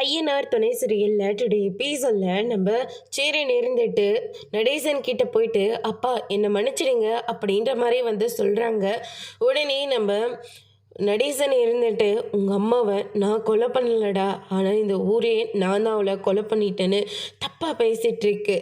ஐயனார் துணை சீரியலில் டுடே எபிசோடில் நம்ம சேரன் இருந்துட்டு நடேசன் கிட்ட போயிட்டு அப்பா என்னை மன்னிச்சிடுங்க அப்படின்ற மாதிரி வந்து சொல்கிறாங்க. உடனே நம்ம நடேசன் இருந்துட்டு உங்கள் அம்மாவை நான் கொலை பண்ணலடா, ஆனால் இந்த ஊரே நான் தான் அவளை கொலை பண்ணிட்டேன்னு தப்பாக பேசிகிட்ருக்கு.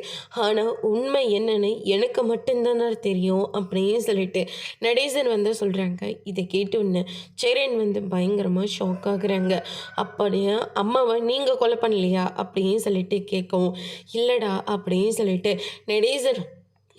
ஆனால் உண்மை என்னன்னு எனக்கு மட்டும்தானே தெரியும் அப்படின்னு சொல்லிட்டு நடேசன் வந்து சொல்கிறாங்க. இதை கேட்டோன்னு சேரன் வந்து பயங்கரமாக ஷாக் ஆகுறாங்க. அப்படியே அம்மாவை நீங்கள் கொலை பண்ணலையா அப்படின்னு சொல்லிட்டு கேட்கவும், இல்லைடா அப்படின்னு சொல்லிட்டு நடேசன்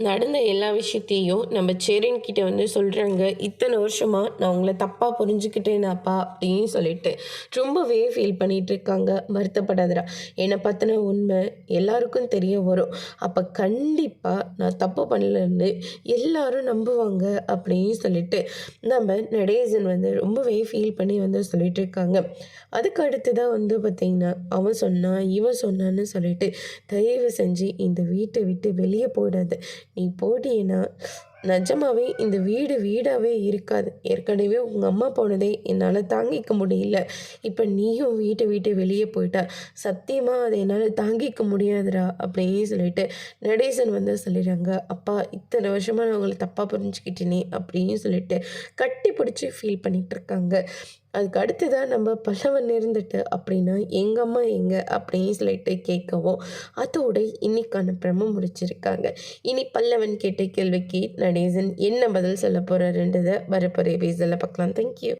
நடந்த எல்லா விஷயத்தையும் நம்ம சேரன்கிட்ட வந்து சொல்கிறாங்க. இத்தனை வருஷமாக நான் உங்களை தப்பாக புரிஞ்சுக்கிட்டேனாப்பா அப்படின்னு சொல்லிட்டு ரொம்பவே ஃபீல் பண்ணிகிட்ருக்காங்க. வருத்தப்படாதடா, என்னை பற்றின உண்மை எல்லாருக்கும் தெரிய வரும், அப்போ கண்டிப்பாக நான் தப்பு பண்ணலன்னு எல்லாரும் நம்புவாங்க அப்படின்னு சொல்லிட்டு நம்ம நடேசன் வந்து ரொம்பவே ஃபீல் பண்ணி வந்து சொல்லிட்டு இருக்காங்க. அதுக்கு அடுத்து தான் வந்து பார்த்திங்கன்னா அவன் சொன்னான் இவன் சொன்னான்னு சொல்லிட்டு தயவு செஞ்சு இந்த வீட்டை விட்டு வெளியே போயிடாது. நீ போட்டியேன்னா நிஜமாவே இந்த வீடு வீடாகவே இருக்காது. ஏற்கனவே உங்கள் அம்மா போனதே என்னால் தாங்கிக்க முடியல. இப்போ நீயும் வீட்டை விட்டு வெளியே போயிட்டா சத்தியமாக அதை என்னால் தாங்கிக்க முடியாதுடா அப்படின்னு சொல்லிட்டு நடேசன் வந்து சொல்லிடுறாங்க. அப்பா இத்தனை வருஷமாக நான் உங்களை தப்பாக புரிஞ்சுக்கிட்டேனே அப்படின்னு சொல்லிட்டு கட்டி பிடிச்சி ஃபீல் பண்ணிகிட்டு இருக்காங்க. அதுக்கு அடுத்து தான் நம்ம பல்லவன் இருந்துட்டு அப்படின்னா எங்கள் அம்மா எங்கே அப்படின்னு சொல்லிட்டு கேட்கவும் அதோட இன்னைக்கான பிரம முடிச்சிருக்காங்க. இனி பல்லவன் கேட்ட கேள்விக்கு நடேசன் என்ன பதில் சொல்ல போகிறாருன்றதை வரப்போகிற எபிசோடில் பார்க்கலாம். தேங்க்யூ.